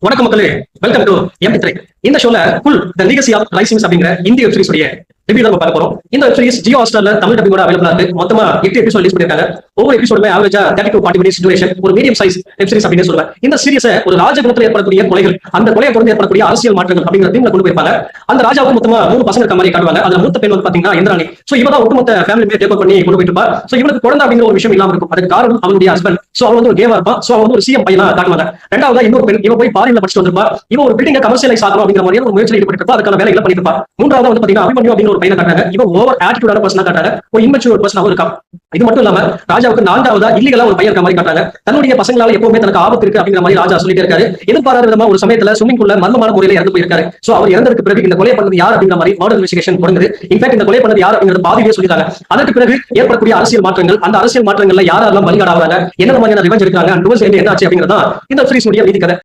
வணக்கம் மக்களே, welcome to MP three. இந்த ஷோல ஃபுல் தி லீகசி ஆஃப் ரைசிங்ஸ் அப்படிங்கிற இந்திய வெப் சீரிஸ் உடைய ரிவ்யூ தான் பார்க்க போறோம். இந்த வெப் சீரிஸ் ஜியோ ஹாட்ஸ்டார்ல தமிழ் டப்பிங்கோட அவைலபிளா இருக்கு. மொத்தமா 8 எபிசோட் ரிலீஸ் பண்ணிருக்காங்க. ஒவ்வொரு எபிசோடுமே ஆவரேஜா 30 to 40 மினிட்ஸ் டியூரேஷன். ஒரு மீடியம் சைஸ் வெப் சீரிஸ் அப்படின்னு சொல்லுவேன். இந்த சீரிஸை ஒரு ராஜகுலத்தில் ஏற்படக்கூடிய கொலைகள், அந்த கொலையை தொடர்ந்து ஏற்படக்கூடிய அரசியல் மாற்றங்கள் அப்படிங்கிற தீம்ல கொண்டு போயிருப்பாங்க. அந்த ராஜாவுக்கு மொத்தமா 3 பசங்க இருக்க மாதிரி காட்டுவாங்க. அதுல மூத்த பெண் வந்து பாத்தீங்கன்னா இந்திராணி. சோ இவ தான் ஒட்டுமொத்த ஃபேமிலியுமே டேக் பண்ணி கொண்டு போயிட்டு இருப்பா. சோ இவனுக்கு குழந்தை அப்படிங்கிற ஒரு விஷயம் இல்லாம இருக்கும். அதுக்கு காரணம் அவனுடைய ஹஸ்பண்ட். சோ அவன் வந்து ஒரு கேவா இருப்பான். சோ அவன் வந்து ஒரு சிஎம் பையனா காட்டுவாங்க. ரெண்டாவதா இன்னொரு பெண், இவன் போய் பாரின்ல படிச்சுட்டு வந்திருப்பா. இவன் ஒரு பில்டிங் கமர்ஷியலைஸ் ஆகணும் அப்படிங்கிற மாதிரி ஒரு முயற்சியில் ஈடுபட்டிருப்பா. அதுக்கான வேலைகளை பண்ணிட்டு இருப்பா. மூன்றாவது வந்து பாத்தீங்கன்னா அபிமன்யு அப்படிங்கிற ஒரு பையனை காட்டுறாங்க. இவன் ஓவர் ஆட்டிடியூடான பர்சனா காட்டுறாங்க. ஒரு இம்மெச்சூர் பர்சனாவும் இருக்கான். இது மட்டும் இல்லாம ராஜாவுக்கு 4வதா இல்லீகலா ஒரு பையன் இருக்க மாதிரி காட்டுறாங்க. தன்னுடைய பசங்களால எப்பவுமே தனக்கு ஆபத்து இருக்கு அப்படிங்கிற மாதிரி ராஜா சொல்லிட்டே இருக்காரு. எதிர்பாராத விதமா ஒரு சமயத்துல ஸ்விமிங் பூல்ல மர்மமான முறையில இறந்து போயிருக்காரு. சோ அவர் இறந்ததுக்கு பிறகு இந்த கொலை பண்ணது யார் அப்படிங்கிற மாதிரி மர்டர் இன்வெஸ்டிகேஷன் தொடங்குது. இன்ஃபேக்ட் இந்த கொலை பண்ணது யார் அப்படிங்கிறது பாதியிலே சொல்லிட்டாங்க. அதற்கு பிறகு ஏற்படக்கூடிய அரசியல் மாற்றங்கள், அந்த அரசியல் மாற்றங்கள்ல யாரெல்லாம் பலிகாடாகிறாங்க, என்ன மாதிரியான ரிவெஞ்ச் இருக்காங்க, என்ன ஆச்சு அப்படிங்கிறதா இந்த சீரிஸ் உடைய நீதி கதை.